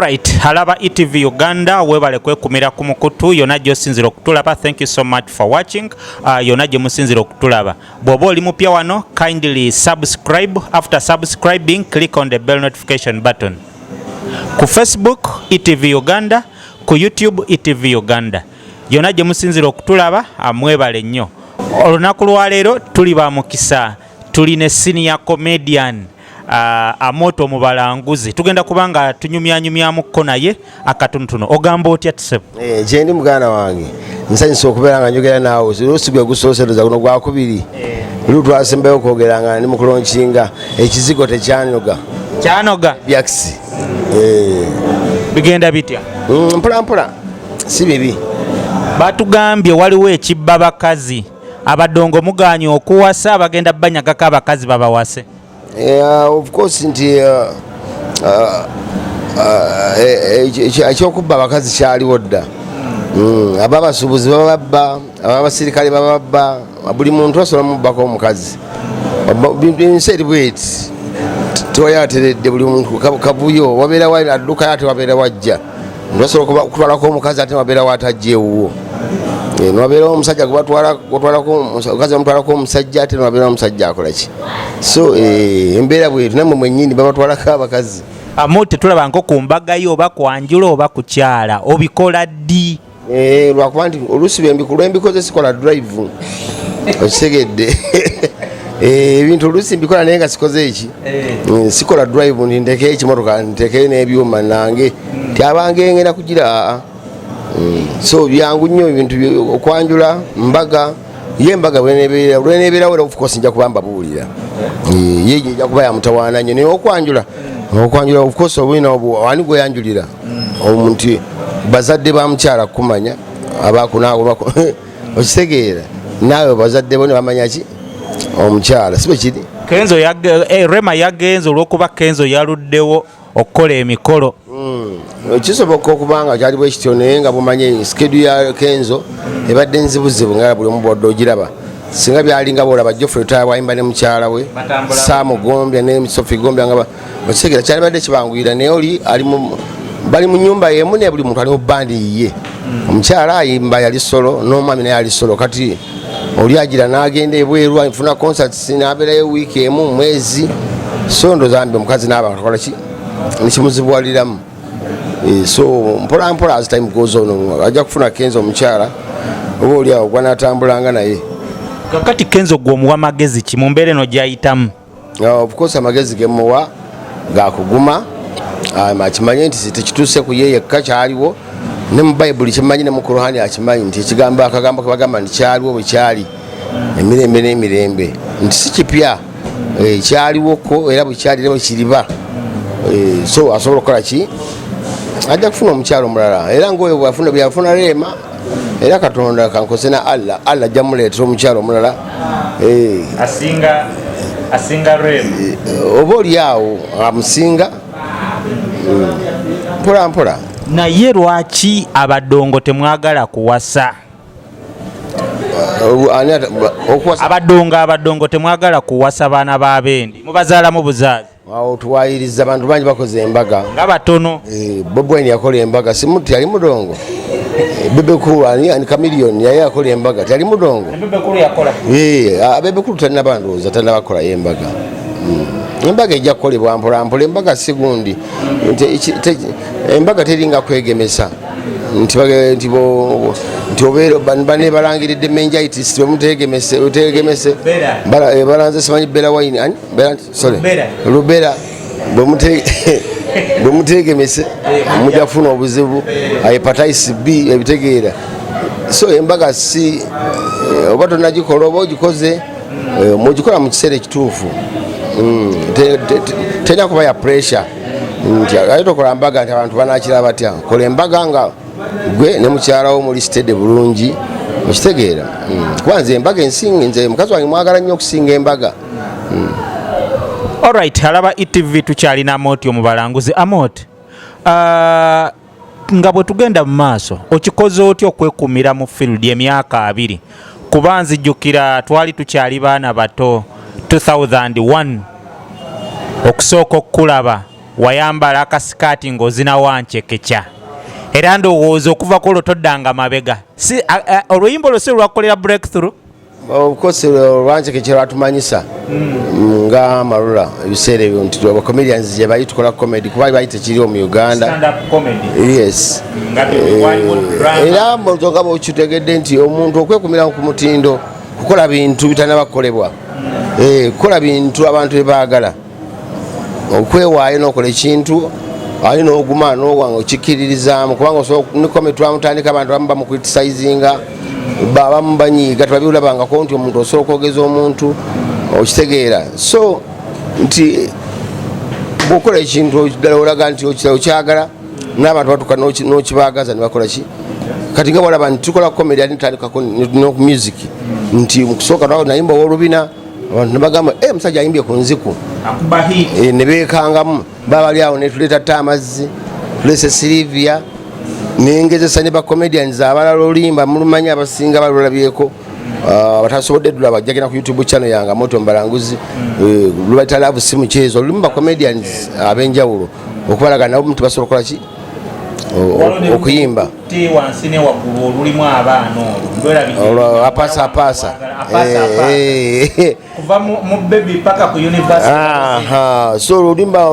Right, halaba ETV Uganda webale kwekumira ku mukutu yona gyosinzira okutulaba. Thank you so much for watching. Yona gye musinzira okutulaba. Bw'oba oli mupya wano, kindly subscribe. After subscribing, click on the bell notification button. Ku Facebook ETV Uganda, ku YouTube ETV Uganda. Yona gye musinzira okutulaba, mwebale nnyo. Olunaku lwa leero tuli ba mukisa, tuli ne senior comedian Amoto Mubalanguzi. Tugenda kubanga tunyumya muko naye akatunutuno. Ogamba otya Ssebu? Je ndi muganda wange. Nsanyisa okubeera nga njogera naawe. Olusigwe gusosereza guno gwakubiri. Lutwasembeyo kwogera nga ndi mukulonkinga ekizigo tekyanoga. Kyanoga? Byaksi. Bigenda bitya? Mpola si bibi. Batugambye waliwo ekibba bakazi. Abadongo muganye okuwasa abagenda banyagako abakazi babawase. Of course nti ekyokubba abakazi kyaliwo dda. Ababasuubuzi bababba, ababasirikale bababba, buli muntu asobola mubbako omukazi. Ensi eri bweti tewayateredde buli muntu kabuyo wabeera wa addukayo ate wabeera wajja. Omuntu asobola okutwalako omukazi ate wabeera watajjeewuwo. Nwabeera omusajja omukazi bamutwalako omusajja ate nwabeera omusajja akola ki. So embeera bwetu nammwe mwennyini babatwalako abakazi. Amote tulaba nko ku mbaga yo oba kwanjula oba kukyala obikola ddi? Lwakuba nti oluusi lwembikoze sikola drive. Okitegedde. Ebintu oluusi mbikola naye nga sikoze eki. Sikola drive nti ntekeyo ekimotoka ntekeyo n'ebyuma nange tyabange ngenda kugira. So byangu nnyo ebintu okwanjula mbaga yembaga lwenebeera wera of course nja kubamba buulira. Ye nja kuba ya mutawaana nnyo naye okwanjula of course obwina wani gwe yanjulira omuntu bazadde ba mukyala kumanya abakunaawo okitegeera naawe bazadde bo ne bamanya ki omukyala sibe kiri. Kenzo Rema yagenze olw'okuba Kenzo yaluddewo okukola emikolo. Kisoboka okubanga kyali bwe kityo naye nga bumanye schedule ya Kenzo ebadde nzibuzibu nga buli omu bw'odde ogiraba. Singa byalinga boolaba Geoffrey Taaya wayimba ne mukyala we Saamu Gombya ne Sophie Gombya nga bakitegeera kyali badde kibanguyira naye oli bali mu nnyumba y'emu ne buli muntu ali mu bbandi yiye. Omukyala ayimba yali solo n'omwami naye ali solo kati oli agira n'agenda ebweru afuna concerts n'abeerayo wiiki emu mwezi so ndozambi omukazi n'aba akakola ki nekimuzibwaliramu. So mpola as time goes on ajja kufuna Kenzo omukyala oba oli awo gwanatambulanga naye. Kakati Kenzo gw'omuwa amagezi ki mu mbeera eno gy'ayitamu? Of course amagezi gemuwa gakuguma akimanye nti tekituuse ku ye yekka kyaliwo ne mu Bayibuli kimanyi ne mu Kurani akimanyi nti akagambo ke bagamba nti kyaliwo bwe kyali emirembe n'emirembe nti si kipya kyaliwoko era bwe kyali era bwe kiriba. So asobola okukola ki ajja kufuna omukyalo omulala era ngaoyo bweyafuna Rema era Katonda kankose na Allah ajja muleetera omukyalo omulala asinga Rema oba oli awo amusinga mpola. Naye lwaki abadongo temwagala kuwasa? Abadongo temwagala kuwasa baana b'abendi mubazaalamu buzaazi? Awo tuwayiriza abantu bangi bakoze embaga nga batono. Bobi Wine yakola embaga simuti yali mudongo. Bebe Kulu ani Chameleone yaye yakola embaga tali mudongo. Bebe Kulu yakola. Bebe Kulu tanna bandooza tanna bakola embaga. Embaga ejja kukolebwa mpola embaga sigundi. Embaga teringa kwegemesa. Nti obeera bane balangiridde meningitis bemutegemese balanze simanyi Bella Wine ani Lubera bwemutegemese mujja kufuna obuzibu hepatitis B ebitegeera. So embaga si oba tonnagikola oba ogikoze mugikola mu kiseera ekituufu. Terina kuba ya pressure nti ate tokola mbaga nti abantu banakira batya. Kola embaga nga gwe ne mukyala wo muli stede bulungi okitegeera. Kuba nze embaga nze mukazi wange mwagala nnyo okusinga embaga. Alright, halaba ETV tukyalina Amote Mubalanguzi. Amote nga bwe tugenda mu maaso okikoze otya okwekumira mu field emyaka 2 kuba nzijjukira twali tukyali baana bato 2001 okusooka okukulaba wayambala akasikaati ng'ozina wancekeca era ndowooza okuva ku olwo toddanga mabega oluyimba olwo si lwakolera breakthrough of course lwancekeca lwatumanyisa nga Amalula ebiseera ebyo nti abacomedians gye bali tukola comedy kuba bali tekiriwo mu Uganda yes era nga bwekitegedde nti omuntu okwekumira ku mutindo kukola bintu bitanabakolebwa kukola bintu abantu bebaagala okwewaayo n'okola ekintu ali n'oguma n'owanga okikiririzaamu kubanga ne comedy twamutandika abantu bamu bamukriticizinga babamu banyiiga tebabiwulabangako nti omuntu osobola okwogeza omuntu okitegeera so nti bwokola ekintu ddala olaga nti okyagala n'abantu batuka n'okibaagaza ne bakola ki kati nga bwalaba nti tukola comedy ate ntandikako music nti mukusooka nayimba ow'olubina abantu ne bagamba musajja ayimbye ku nziku ne beekangamu baba bali awo ne tuleeta Tamazzi tulese Silivia nengezesa ne bacomedians abalala olimba mulumanyi abasinga balulabyeko batasobodde dulaba jagenda ku YouTube channel yanga Moto Mbalanguzi lubaita love simu chezo lumba comedians abenjawulo okubalaga nabo mtu basobola kola ki okuyimba ti wansine waggulu olulimu abaana olwo apasa kuva mu baby paka ku university so lulimba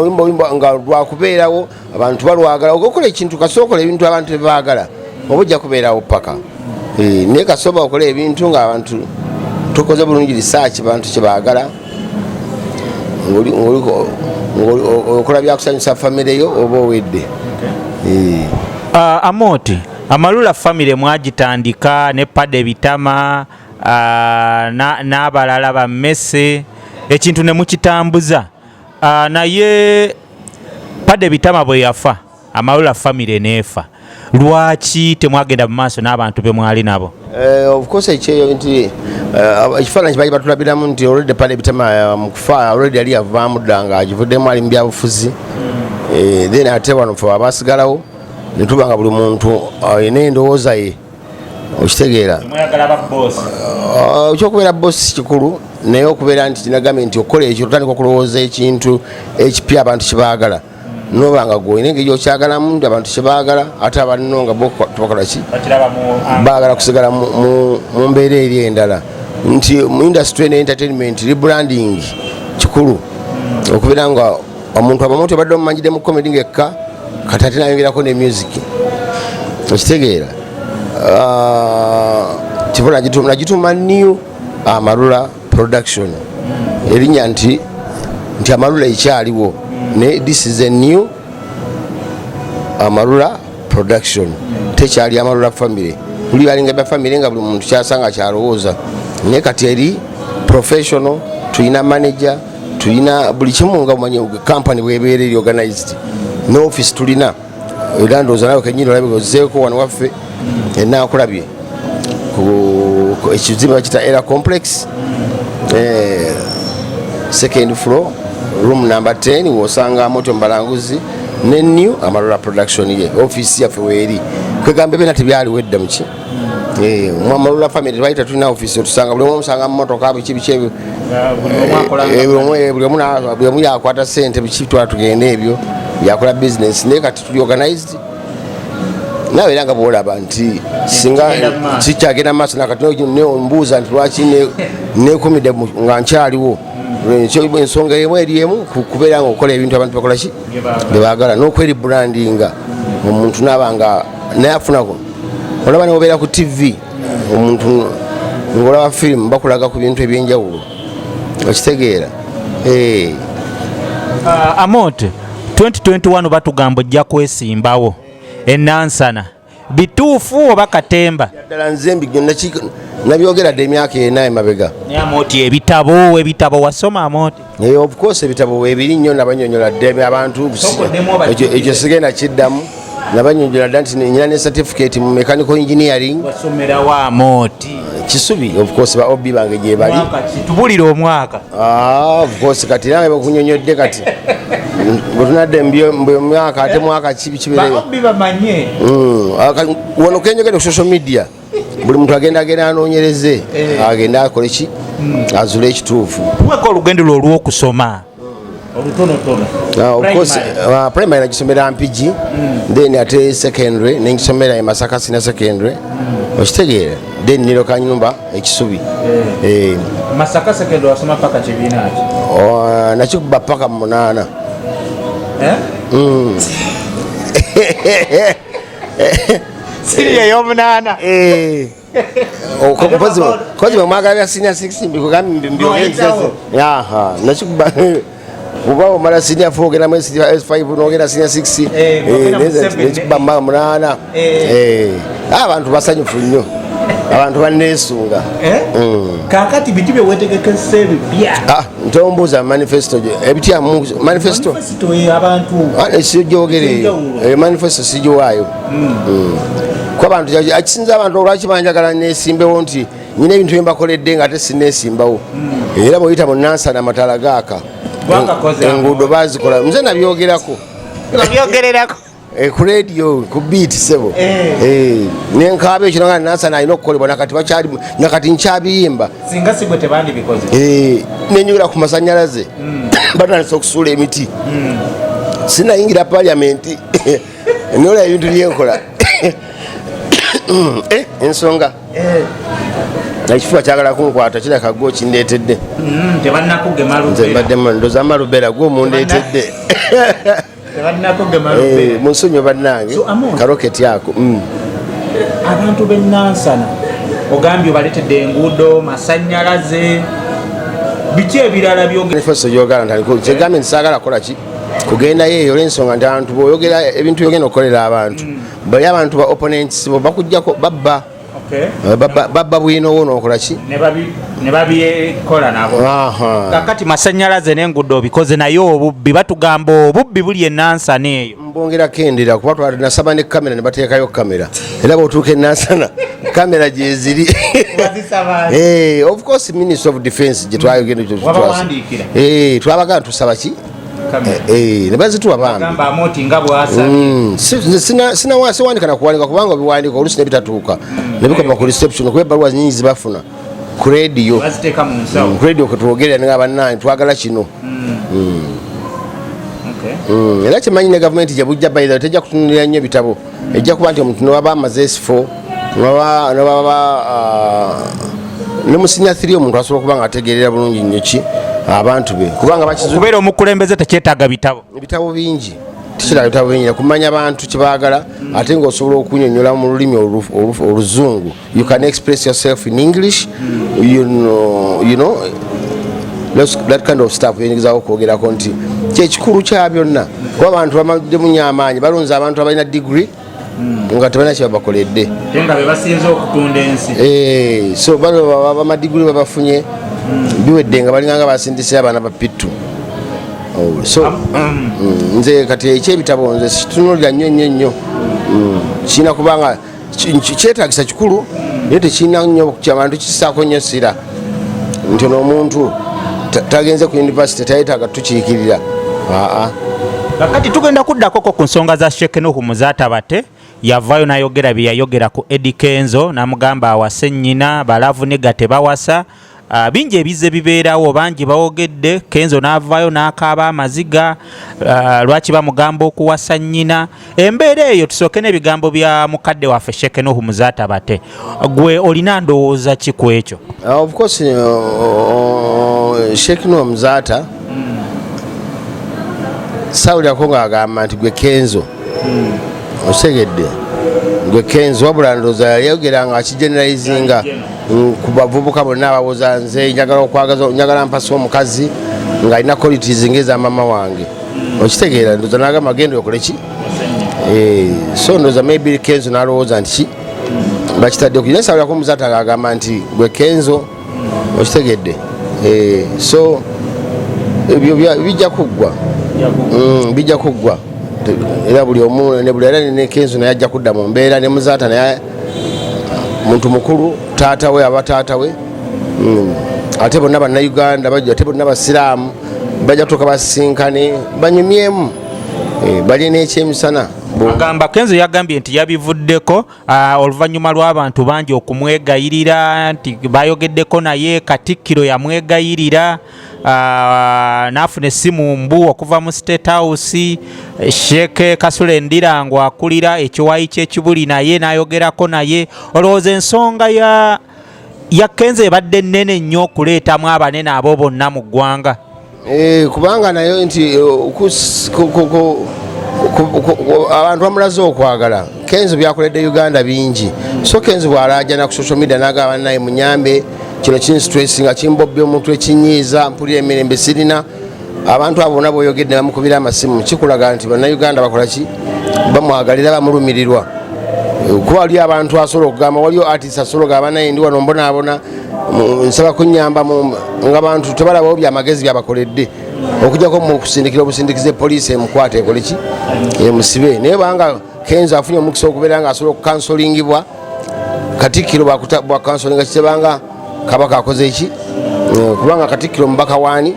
nga lwakubeerawo abantu balwagala okola ekintu kasookola ebintu abantu bebaagala obujja kubeerawo paka naye kasoba okola ebintu nga abantu tukoze bulungi research bantu kyebaagala okola byakusanyusa famire yo oba owedde Amoti Amalula family mwagitandika ne Pade Bitama n'abalala ba Messe ekintu ne mukitambuza naye Pade Bitama bwe yafa Amalula family nefa lwaki temwagenda mu maaso n'abantu be mwali nabo of course ekyeyo nti ekifaananyi kibaali batulabiramu nti already Pade Bitama mukufa already yali yavaamu ddanga agivuddemu ali mu byabufuzi then ate wano fe abasigalawo netubanga buli muntu ayina endowooza ye okitegeera ekyokubeera bosi kikulu naye okubeera nti kinagambe nti okola ekyo totandika okulowooza ekintu ekipya abantu kyebaagala nobanga gwoyina engeri okyagalamu nti abantu kyebaagala ate abalino nga bakola ki baagala kusigala mu mbeera eri endala nti mu industry ne entertainment rebranding kikulu okubeera nga omuntu abamu tebadde omumanyidde mu comedy ngekka kati ate nayongerako ne music okitegeera kibula nagituma new Amalula production erinnya nti Amalula ekyaliwo ne this is a new Amalula production tekyali Amalula family buli balinga bya family nga buli muntu kyasanga kyalowooza naye kati eri professional tuyina manager tuyina buli kimu nga mumanyi company bwebeera eri organized no office tulina era ndowooza nawe kenyini olabika ozeeko wano waffe enaakulabye ekizimbe bakita era complex second floor room number 10 wosanga Moto Mbalanguzi ne new Amalula production ye office yaffe weeri kwegamba bena tebyaliwo edda muki Amalula family baita tulina office otusanga buli omu omusanga mu motoka biki buli omu yakwata ssente biki twatugenda ebyo yakola business naye kati tuli organized nawe era nga bwolaba nti singa kikyagenda maaso nakati nembuuza nti lwaki nekumidde nga nkyaliwo ensonga emu eri emu kubeera nga okola ebintu abantu bakola ki bebaagala n'okweri brandinga omuntu nabanga naye afunako olaba neobeera ku TV omuntu ngolaba firimu bakulaga ku bintu ebyenjawulo okitegeera Amote 2021 batugamba ojja kwesimbawo enansana bituufu oba katemba ddala nze nabyogeradde emyaka ena emabega Amoti ebitabo wasoma Amoti of course ebitabo weebiri nnyo nabanyonyola dde abantu ekyo sigenda kiddamu nabanyonyola dda nti nyina ne certificate mu mechanical engineering wasomerawo Amoti kisubi of course ba obi bange gye bali tubulira omwaka of course kati nawe bakunyonyodde kati butunadde mbyo mwaka ate mwaka kibikibereyo wano kenyogere ku social media buli muntu agenda anoonyereze agenda akole ki azule ekituufu mweka olugendo lwo olw'okusoma Of course, primary nagisomera Mpigi, then ate secondary nengisomera Masaka Senior Secondary. Okitegeera, then niro Kanyumba ekisubi. Masaka Secondary wasoma paka kibiina ki? Nakikuba paka mu 8. Siriya y'omunaana. Kozi bamwagala senior 6 mbikugambi mbiyogeze. Yaha, nakikuba uba omala senior 4 ogenda mu S5 n'ogenda senior 6. Nakikuba mu 8. Abantu basanyufu nnyo. Abantu baneesunga. Kakati biti bye wetegekese bibya. Ntombuza manifesto ebitya mu manifesto abantu sijogere manifesto sijiwayo. Kwa abantu akisinza abantu olwaki banjagala nesimbewo nti nyine ebintu byembakoledde nga ate sinesimbawo. Era bweyita mu Nansana Matala gaaka enguudo bazikola nze nabyogerako ku radio ku beat sebo nenkabe ekyo nga Nansana alina okukolebwa nakati bakyali nakati nkyabiyimba singa sigwe tebandi bikoze nenyugira ku masanyalaze batandise okusuula emiti sinayingira parliament nola ebintu byenkola ensonga ekifuba kyagala kunkwata kiraka gwo kindeetedde ndoza amalubera gwo mundeetedde munsonyi bannange karoketi ako abantu b'Nansana ogambye obaletedde enguudo masanyalaze biki ebirala byogerakyegambye ntisaagala kukola ki kugendayo eyo olw'ensonga nti abantu bw'oyogera ebintu byogenda okukolera abantu bali abantu ba opponents bo bakuggyako babba bwinowo n'okola ki ne babyekola nabo. Kakati masanyalaze n'enguudo obikoze naye obubbi batugamba obubbi buli Nansana eyo mbongera kendera kuba twalinasaba ne kamera ne bateekayo kamera era bw'otuuka e Nansana kamera gyeziri. Of course Ministry of Defence gye twayogenda twabagana tusaba ki ne bazituwa bambi siwandika nakuwandika kubanga obiwandika oluusi ne bitatuuka ne bikoma ku reception kuba ebbaluwa nyingi zibafuna ku radio kwetwogerera nga bannange twagala kino. Era kimanyi ne gavumenti gye bujja bayira tejja kutunulira nnyo ebitabo ejja kuba nti omuntu newaba amaze S4 ne mu senior 3 omuntu asobola okuba nga ategeerera bulungi nnyo ki abantu be kubanga bakizukubeera omukulembeze tekyetaaga bitabo bingi tikiraga bitabo bingi kumanya abantu kyebaagala ate ng'osobola okunyonyola mu lulimi oluzungu. You can express yourself in English, you know that kind of stuff yenyigizawo okwogerako nti kyekikulu kya byonna kuba abantu bamadde munyamaanyi balonze abantu abalina degree nga tebalina kyebabakoledde nga bebasinze okutunda ensi so bamadiguli babafunye biwedde nga balinganga basindise abaana bapittu. So nze kati ekyebitabo nze situnulira nnyo kirina kubanga kyetagisa kikulu naye tekirina nnyo kyabantu kisaako nnyo sira nti n'omuntu tagenze ku university tayetaaga tukiikirira. Kakati tugenda kuddakoko ku nsonga za Sheikh Nuhu Muzatabate yavaayo n'ayogera bye yayogera ku Eddie Kenzo n'amugamba awase nnyina balavu nega tebawasa. Bingi ebize bibeerawo bangi bawogedde Kenzo n'avaayo n'akaaba amaziga lwaki bamugamba okuwasa nnyina. Embeera eyo tusooke n'ebigambo bya mukadde waffe Sheikh Nuhu Muzatabate gwe olina ndowooza ki ku ekyo? Of course Sheikh Nuhu Muzata sawulirako ng'agamba nti gwe Kenzo osegedde gwe Kenzo wabula ndowooza yayogera nga akigeneralizinga ku bavubuka bonna abawoza nze njagala mpasa omukazi ng'alina qualities ng'eza mama wange okitegeera ndowooza n'agamba agenda okole ki so ndowooza maybe Kenzo n'alowooza nti ki bakitadde ku naye sawulirako Muzata ng'agamba nti gwe Kenzo okitegedde so ebyo bijja kuggwa era buli omu ne buli era ne Kenzo naye ajja kudda mu mbeera ne Muzata naye muntu mukulu taata we abataata we ate bonna bannayuganda ate bonna basiraamu bajja kutuuka basinkane banyumyemu balina ekyemisana agamba Kenzo yagambye nti yabivuddeko oluvannyuma lw'abantu bangi okumwegayirira nti bayogeddeko naye Katikkiro yamwegayirira n'afuna essimu mbu okuva mu State House. Sheikh Kasule Ndirango akulira ekiwayi ky'ekibuli naye n'ayogerako naye. Olowooza ensonga ya Kenzo ebadde nnene nnyo okuleetamu abanene abo bonna mu ggwanga? Kubanga nayo nti abantu bamulaze okwagala. Kenzo byakoledde Uganda bingi, so Kenzo bw'alaajana ku social media n'agamba naye munyambe kino kinstressinga kimbobye omuntu ekinyiiza mpulira emirembe sirina. Abantu abo bonna b'oyogedde bamukubira amasimu kikulaga nti bannayuganda bakola ki, bamwagalira bamulumirirwa. Kuba waliyo abantu asobola okugamba, waliyo artist asobola okugamba naye ndi wano mbonaabona nsaba kunyamba ng'abantu tebalabawo byamagezi byabakoledde okujjako mu kusindikira obusindikize poliisi emukwate ekole ki, emusibe. Naye banga Kenzo afunye omukisa okubeera nga asobola okukansolingibwa, Katikkiro bwa kansolinga kitebanga Kabaka akoze eki, kubanga Katikkiro mubaka waani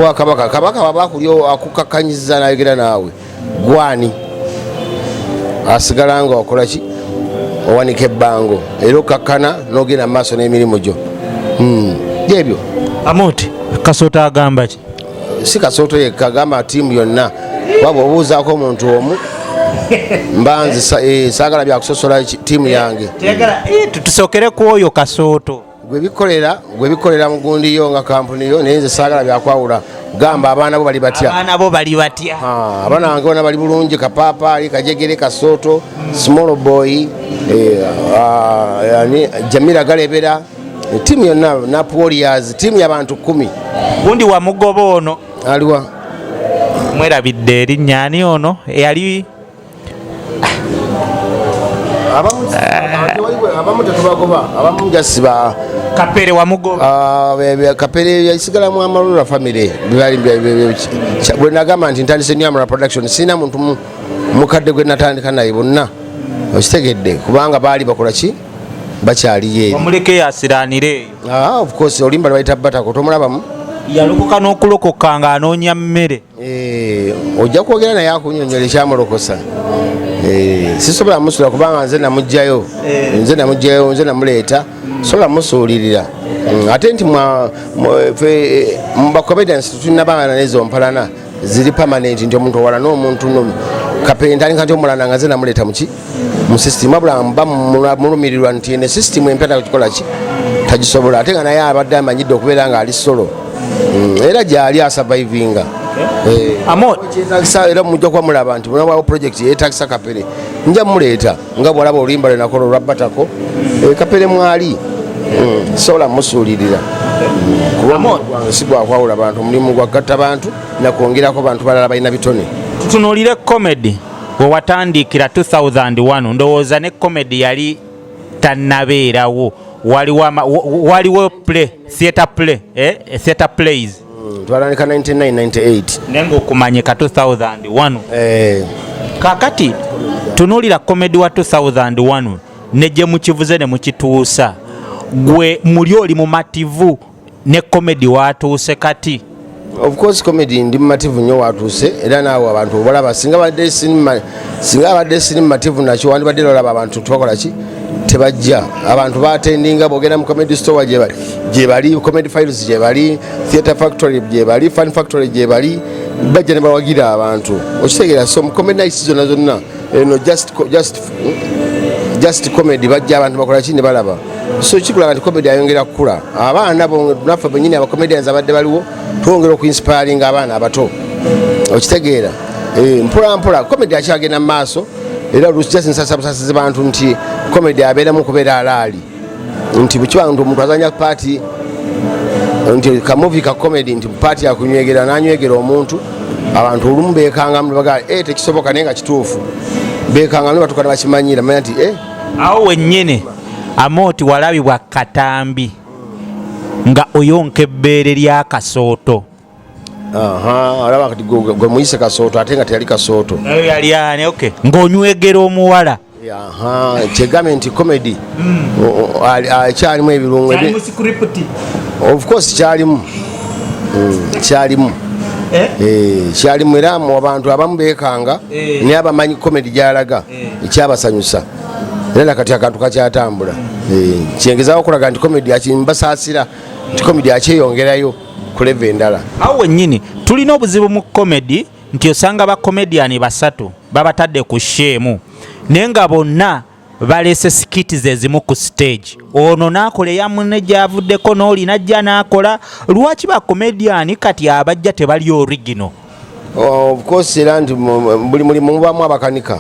wa Kabaka. Kabaka baba akulyo akukakkanyiza n'ayogera naawe gwani asigala nga okola ki, owanika ebbango era okakkana n'ogenda mu maaso n'emirimu gyo. Ebyo Amoti Kasooto agamba ki? Si Kasooto yekka, agamba ttiimu yonna. Waba obuuzaako omuntu omu mbanze saagala byakusosola ttiimu yange. Tusookere ku oyo Kasooto gwe bikolera mu gundi yo nga kampuni yo, naye nze saagala byakwawula. Gamba abaana bo bali batya? Abaana bange bona bali bulungi. Kapaapaali, Kajegere, Kasooto, Small Boy, Jamila Galebera, ttiimu yonna, Nap Warriors, ttiimu y'abantu 10. Gundi wa mugoba ono aliwa mwerabidde erinnya ani ono eyali abamu tetubagoba, abamu jasiba Kapere wa mugoba. Kapere yasigalamu amalula family bwe nagamba nti ntandise nnyo Amara production, sina muntu mukadde gwe natandika naye bonna okitegedde, kubanga baali bakola ki, bakyaliyo eri. Omuleke yasiraanire eyo. Of course olimba lwaita batako tomulabamu, yalokoka n'okulokoka nga anoonya mmere. Ojja kwogera naye akunyonyola ekyamulokosa. Sisobola musula kubanga nze namugjayo, nze namuleeta, sobola musuulirira. Ate nti mu bacomedians tulina baana nezo mpalana ziri permanent, nti omuntu owala n'omuntu Kapere ntandika nti omulana nga nze namuleeta mu system, abula bamulumirirwa nti ene system empya takikola ki, tagisobola. Ate nga naye abadde amanyidde okubeera nga ali solo, era gyali asurvivinga. Era mujja kuba mulaba nti munabawo project yeetagisa Kapere, nja muleeta nga bwalaba oluyimba lwenakola olwabbatako. Kapere mwali sobola musuulirira, kuba si gwakwawula bantu, omulimu gwagatta bantu nakwongerako bantu balala balina bitone. Tutunuulire comedy we watandikira 2001, ndowooza ne comedy yali tannabeerawo. Waliwo theatre plays twalanika 1998 nenga okumanyika 2001. Kakati tunuulira comedy wa 2001 ne gye mukivuze ne mukituusa, gwe muli oli mumativu ne comedy watuuse kati? Of course comedy ndi mumativu nnyo watuuse, era naawe abantu obalaba, singa badde sini mumativu nakyo wandibadde olaba abantu tubakola ki, tebajja. Abantu batendinga bogenda mu comedy store gye bali, comedy files gye bali, theatre factory gye bali, fun factory gye bali, bajja ne bawagira abantu, okitegeera. So mu comedy nights zonna eno just comedy bajja abantu bakola ki ne balaba. So kikulaga nti comedy ayongera kukula. Abaana naffe bennyini abacomedians abadde baliwo twongera okuinspiring abaana abato, okitegeera. Mpola mpola comedy akyagenda mu maaso, era olusijasinsasabusazize bantu nti comedy abeeramu kubeera alaali, nti bukiba nti omuntu azanya paati, nti kamuvi ka comedy nti paati akunywegera nanywegera omuntu, abantu olumu beekangamu nebagaa tekisoboka naye nga kituufu, beekangamu ne batuuka ne bakimanyira manya nti awo wennyini Amoti walabibwa katambi nga oyonka ebbeere lya Kasooto. Alaba kati gwe muyise Kasooto ate nga teyali Kasooto. Yali ani? Okay. Ng'onywegera omuwala. Kyegambe nti comedy kyalimu ebirungo. Kyalimu script. Of course kyalimu. kyali mweramu abantu abamu beekanga naye abamanyi comedy gyalaga ekyabasanyusa era kati akantu kakyatambula kyengezaawo okulaga nti comedy akimbasaasira nti comedy akyeyongerayo ku level endala. Awo wennyini tulina obuzibu mu comedy nti osanga bakomediani basatu babatadde ku sheemu naye nga bonna balese skiti ezimu ku stage. Ono n'akola eya munne gy'avuddeko n'oli najja n'akola. Lwaki bakomediani kati abajja tebali original? Of course era nti buli mulimu mubamu abakanika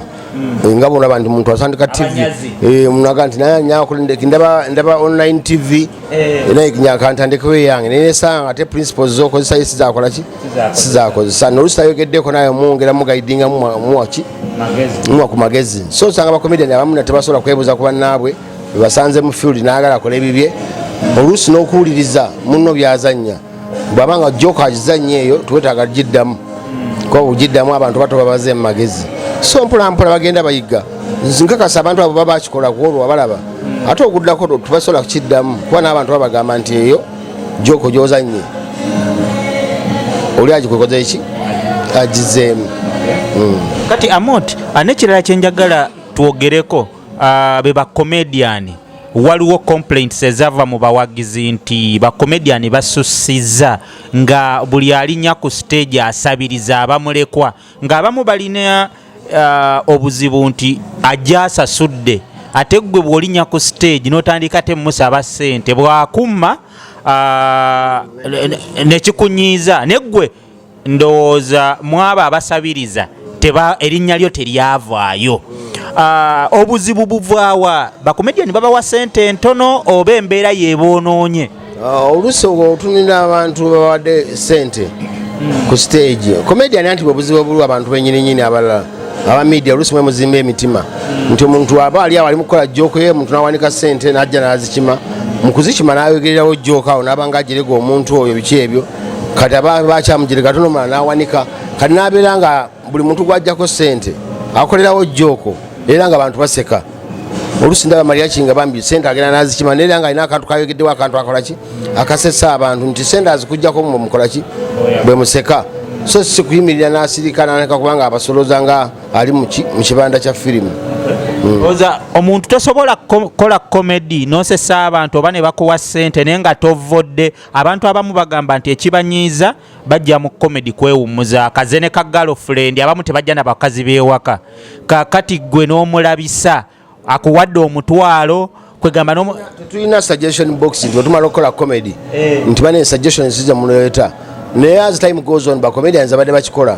nga bona bantu muntu asandika TV munaga nti naye nyakulindeki ndaba online TV naye kinyaka ntandikewe yange naye sanga ate principles zokozesa sizakola ki sizakozesa nolusa yogeddeko naye muongera mugaidinga muwaki ku magezi. So sanga bakomediani abamu tebasobola kwebuza ku bannaabwe basanze mu field n'agala akola ebibye oluusi n'okuwuliriza munno byazannya bw'abanga joka agizannye eyo tuwetaaga giddamu kuba bugiddamu abantu bato babaze mu magezi. So mpolampola bagenda bayiga nkakasa abantu abo baba bakikola kuolwo abalaba ate oguddako tubasobola kukiddamu kuba n'abantu babagamba nti eyo joko gyozannye oli agikwekoza eki agizeemu. Kati Amot n'ekirala kyenjagala twogereko be bakomediani waliwo complaints ezava mu bawagizi nti bakomediani basusiza nga buli alinnya ku stage asabiriza abamulekwa ng'abamu balina obuzibu nti ajja asasudde ate gwe bw'olinnya ku stage n'otandika temusaba ssente bwakumma nekikunyiiza neggwe ndowooza mwaba abasabiriza erinnya lyo teryavaayo. Obuzibu buvaawa bakomediani babawa ssente ntono oba embeera yebonoonye? Oluusi otunira abantu bawadde ssente ku stage komediani anti obuzibu obulwa abantu bennyininyini abalala aba media oluusi mwe muzimba emitima nti omuntu aba ali awo ali mukola joko ye omuntu nawanika ssente najja nazikima mukuzikima nayogererawo joko awo nabanga ajerega omuntu oyo biki ebyo kati aba bakyamujerega tono mala nawanika kati nabeera nga buli muntu gwajjako ssente akolerawo joko era nga abantu baseka oluusi ndaba Maria Kinga bambi ssente agenda nazikima neera nga alina akantu kayogeddewo akantu akolaki akasesa abantu nti ssente azikujjako mukolaki bwe museka. So sikuyimirira n'asirika n'aneka kubanga abasoloza nga ali mu kibanda kya firimu. Oza omuntu tosobola kukola komedi n'osesa abantu oba ne bakuwa ssente naye nga tovodde. Abantu abamu bagamba nti ekibanyiiza bajja mu komedi kwewummuza akazene ka girlfriend abamu tebajja na bakazi beewaka kakati gwe n'omulabisa akuwadde omutwalo kwegamba tulina suggestion box nti otumala okukola komedi nti bane suggestion zija muleeta naye as time goes on bakomedians abadde bakikola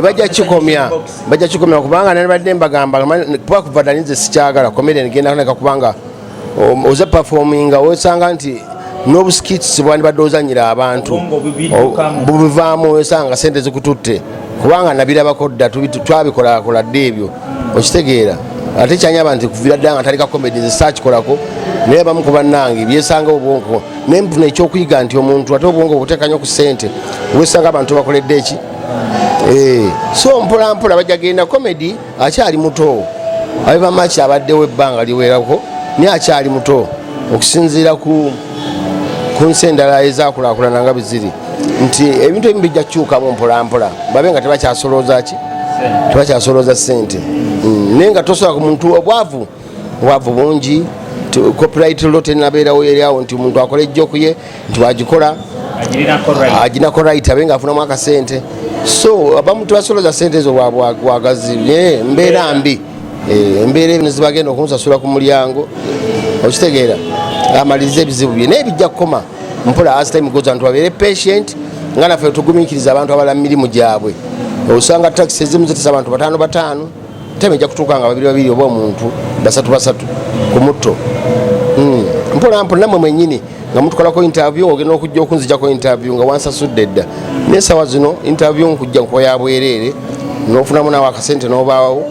bajja kikomya kubanga nabadde mbagamba kubadanize sikyagala comedian genda kuneka kubanga oza performinga osanga nti n'obuskits bwandibadde ozanyira abantu bubivaamu osanga sente zikututte kubanga nabirabako dda twabikolakoladde ebyo okitegeera ate kyanyaba nti kuvira ddanga talika comedy zisakikolako naye bamu ku bannange byesanga obwongo nempuna ekyokuyiga nti omuntu ate obwongo obuteekanyo ku ssente obwesanga abantu bakoledde eki so mpolampola bajja genda comedy akyali muto abibamaki abaddewo ebbanga liwerako naye akyali muto okusinziira ku nsi endala ezakulakulana nga biziri nti ebintu ebimu bijja kukyukamu mpolampola babe nga tebakyasolooza ki tebakyasolooza ssente naye nga tosobola ku muntu obwavu bungi copyright law tenabeerawo eriawo nti omuntu akola ejjoku ye nti wagikola aginako right abe nga afunamu akasente so abamu tebasolooza ssente ezo bwagazi mbeera mbi embeera ebyo nezibagenda okumusasula ku mulyango okitegeera amaliriza ebizibu bye naye bijja kukoma mpola as time goes on tubabeere patient nga naffe tugumiikiriza abantu abala mirimu gyabwe osanga taxi ezimu zitesa abantu 5 temejja kutuuka nga 2 oba omuntu 3 ku mutto mpolampola nammwe mwennyini nga mutukolako interview ogenda okujja okunzijjako interview nga wansasudde dda nesawa zino interview nkujja nkoya bwereere n'ofunamu nawe akasente n'obaawo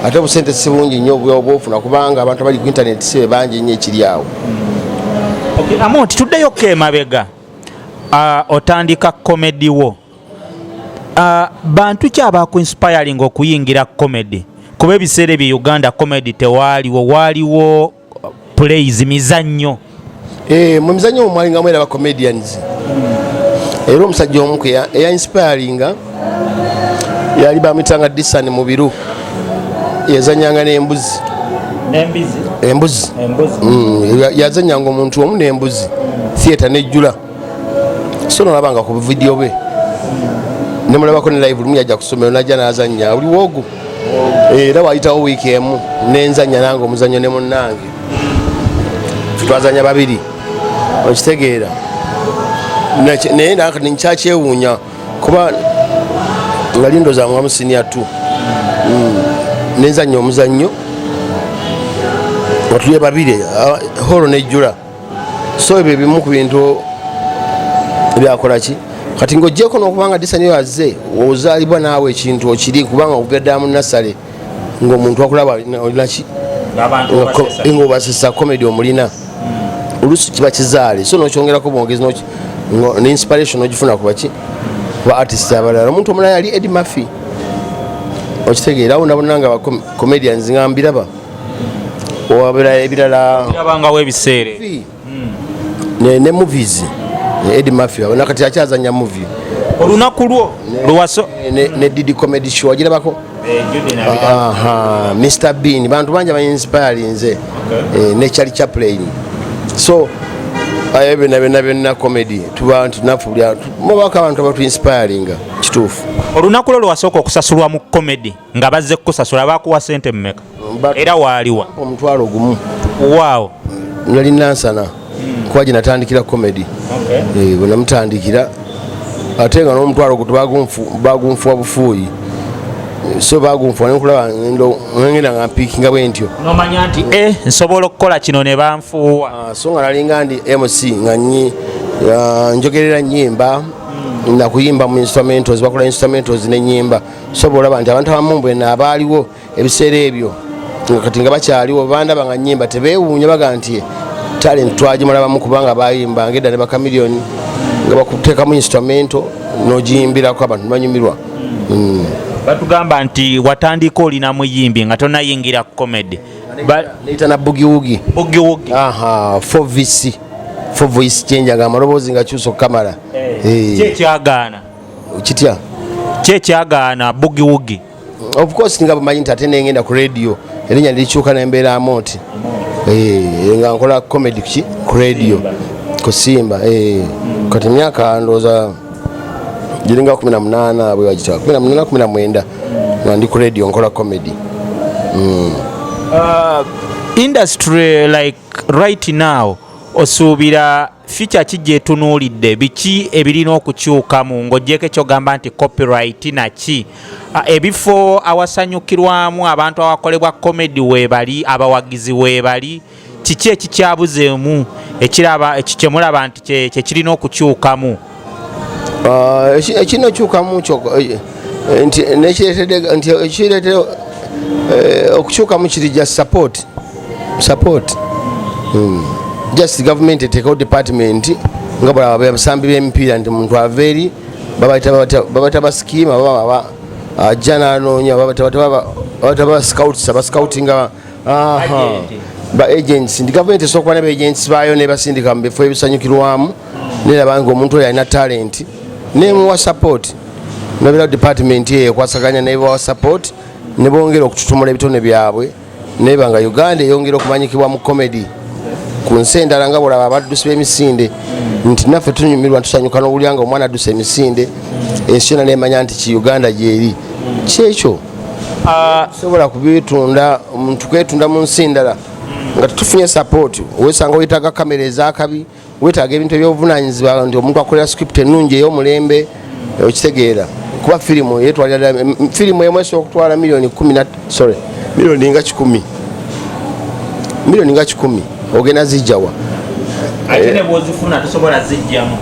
ate obusente si bungi nnyo obwofuna kubanga abantu abali ku internet si be bangi nnyo ekiri awo. Amot tuddeyoko emabega otandika komedi wo bantu ki abakuinspiring okuyingira komedi kuba ebiseera ebyo Uganda komedi waaliwo plays mizannyo mu mizannyo mwalingamu era ba comedians era omusajja omu eya inspiringa yali bamuyitanga Disani mu biru yazanyanga n'embuzi yazanyanga omuntu omu n'embuzi theatre nejjula so nolabanga ku vidiyo bwe nemulabako ne live lumu yajja kusomero najja nazanya oli wogu era wayitawo wiiki emu nenzanya nange omuzanyo ne munnange twazanya babiri okitegeera naye nkyakyewuunya kuba nga lindoza mwamu senior 2 nenzanya omuzannyo nga tuli babiri holo nejjula so ebyo bimu ku bintu byakolaki kati ng'ogyeko n'okubanga Disani azze ozaalibwa naawe ekintu okiri kubanga okuva ddala mu nasale ng'omuntu akulaba olinaki ng'obasesa comedy omulina oluusi kiba kizaale so n'okyongerako bwongezi ne inspiration ogifuna kubaki kuba artist abalala omuntu omulala yali Eddie Murphy okitegeera awo nabona nga comedians nga mbiraba owabera ebiralabangawo ebiseere ne movies Eddie Murphy abona kati akyazanya movie olunaku lwo luwaso ne Didi comedy show agirabako Mr Bean bantu banja ba-inspire nze ne Charlie Chaplin so byonna comedy tuba nti nafulya mubaka abantu abatu-inspiringa kituufu olunaku lwo lwasooka okusasulwa mu comedy nga bazze kukusasula bakuwa sente mmeka era waaliwa omutwalo gumu waawo nali nansana kuba gye natandikira comedy bwe namutandikira ate nga n'omutwalo gutu bagunfuwa bufuuyi so bagunfuwa nenkulaba ngenda nga mpiikinga bwe ntyo nomanya nti nsobola okukola kino ne banfuuwa so nga nalinga ndi MC nga njogerera nnyimba nakuyimba mu instrumentals bakola instrumentals n'ennyimba so bolaba nti abantu abamu bwenna abaaliwo ebiseera ebyo kati nga bakyaliwo bandaba nga nnyimba tebeewuunya baga nti talent twagimulabamu kubanga bayimba ngedda ne bakamiliyoni nga bakuteekamu instrumento n'ogiyimbirako abantu banyumirwa batugamba nti watandika olina muyimbi nga tonayingira ku comedy neyita na bugiwugi 4 voice change nga amaloboozi nga kyusa okukamala kyekyagaana kitya kyekyagaana bugiwugi of course nga bumanyi nti ate nengenda ku radio erinnya lirikyuka nembeera amoti nga nkola comedy ku radio kusimba kati myaka ndooza giringa 18 bwe wagitaba 18-19 nga ndi ku radio nkola comedy industry like right now osuubira future kijja etunuulidde biki ebirina okukyukamu ng'ogyeko ekyogamba nti copyright naki ebifo awasanyukirwamu abantu awakolebwa comedy weebali abawagizi weebali kiki ekikyabuzeemu kyemulaba nti kyekirina okukyukamu ekirina okukyukamu nti ekireetera okukyukamu kiri just support just government eteekawo department nga bwalaba basambi b'emipiira nti muntu ava eri babayita baskiima baba ajja nanoonya babayita bascoutinga ba agents nti government esobola kuba ne ba agents baayo nebasindika mu bifo ebisanyukirwamu neraba nga omuntu oyo alina talent nemuwa support nabira department eyo ekwasaganya nebawa support nebongera okututumula ebitone byabwe neba nga Uganda eyongera okumanyikibwa mu comedy ku nsi endala nga bwolaba abaddusi b'emisinde nti naffe tunyumirwa tusanyuka n'owulira nga omwana addusa emisinde ensi yonna nemanya nti ki Uganda gyeri kyekyo sobola kubitunda omuntu kwetunda mu nsi endala nga tutufunye support owesanga wetaaga kamera ezakabi wetaaga ebintu ebyobuvunanyizibwa nti omuntu akolera script ennungi ey'omulembe okitegeera kuba firimu yetwalira firimu emu esobola okutwala miliyoni nga 10 ogenda zijjawa ate ne bwozifuna tosobola zijjamu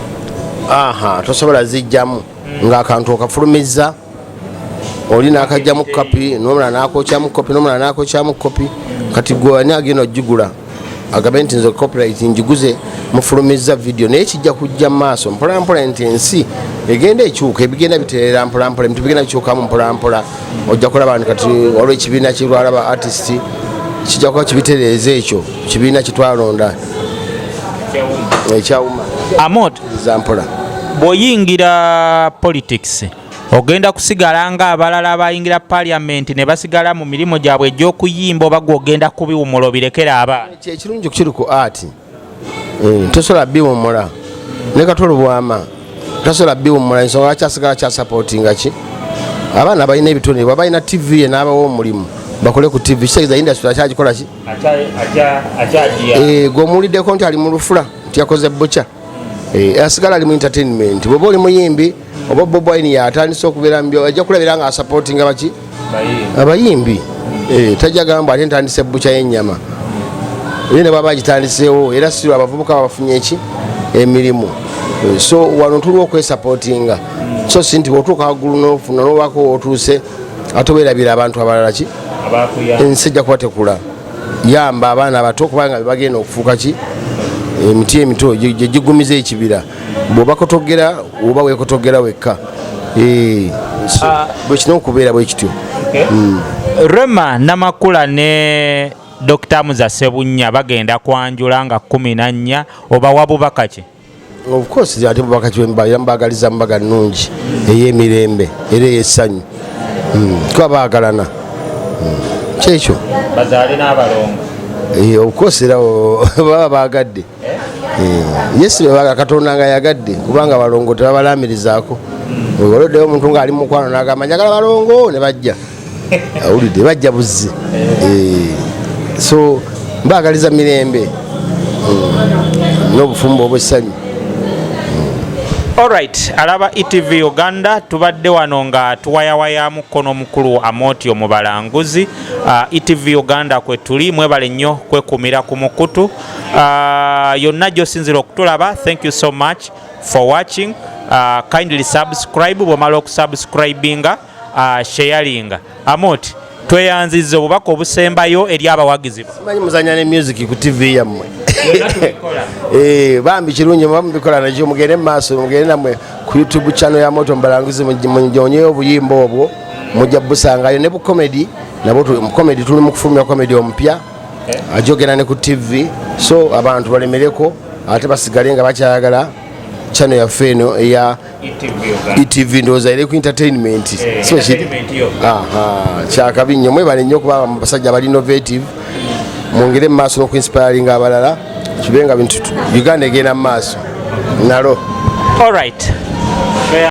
tosobola zijjamu ng'akantu okafulumizza oli nakajjamu kopi n'omulala nakokyamu kopi n'omulala nakokyamu kopi kati gwe ani agenda ogigula agambe nti nze copyright njiguze mufulumizza video naye kijja kujja mu maaso mpolampola nti ensi egenda ekyuka ebigenda biterera mpolampola ebintu bigenda bikyukamu mpolampola ojja kulaba nti kati waliwo ekibiina kirwalaba artist kijja kuba kibitereeza ekyo kibiina kitwalonda ekyawuma Amot zampola bw'oyingira politics ogenda kusigala nga abalala abayingira parliament ne basigala mu mirimu gyabwe egy'okuyimba oba gw'ogenda kubiwumula obirekera abaana? Ekirungi kiri ku art tosobola biwumula ne katolo bwama tosobola biwumula ensonga akyasigala kyasupportinga ki abaana balina ebitone balina TV n'abawo omulimu bakole ku TV kitegeeza industry akyagikola ki gw'omuwuliddeko nti ali mu lufula nti yakoze butya asigala ali mu entertainment bw'oba oli muyimbi oba Bob Wine yatandise okubeera mbyo ajja kulabira nga asupportinga baki abayimbi tajja gamba ate ntandise butya y'ennyama era ne baba bagitandiseewo era si abavubuka bafunye eki emirimu so wano tuli okwesupportinga so si nti bw'otuuka waggulu n'ofuna n'obaako otuuse ate weerabira abantu abalala ki ensi ejja kuba tekula yamba abaana abato kubanga bagenda okufuuka ki emiti emito gye gigumiza ekibira bw'oba kotogera oba weekotogera wekka bwe kina okubeera bwe kityo. Rema Namakula ne Dr. Hamza Ssebunya bagenda kwanjula nga 14 oba wabubaka ki? Of course ate bubaka ki mbagaliza mbaga nnungi ey'emirembe era ey'essanyu kuba baagalana kyekyo bazaale n'abalongo of course era baba baagadde yes bebaga Katonda nga yagadde kubanga balongo tebabalamirizaako olweddeyo omuntu ng'ali mukwano n'agamba njagala balongo ne bajja awulidde bajja buzzi so mbaagaliza mirembe n'obufumbo obw'essanyu. Alright, alaba ETV Uganda tubadde wano nga tuwayawaya mukono mukulu Amotyo mu balanguzi. ETV Uganda kwe tuli mwebale nnyo kwekumira ku mukutu. Yonna gy'osinzira okutulaba, thank you so much for watching. Kindly subscribe bw'omala okusubscribinga, sharinga. Amoti tweyanziza obubaka obusembayo eri abawagizi. Simanyi muzanya ne music ku TV yammwe. Bambi kirungi mubikola nakyo mugende maaso mugende namwe ku YouTube channel ya Moto Mbalanguzi mujonyeyo obuyimba obwo mujja busangayo ne bu comedy nabo comedy tuli mu kufumya comedy omupya ajogera ne ku TV so abantu balemereko ate basigale nga bakyayagala channel ya feno ya ETV ndoza ile ku entertainment so kyakabi nnyo mwebale nnyo kuba basajja bali innovative mwongere maaso no ku inspiring abalala kibenga bintu Uganda egenda maaso nalo. All right.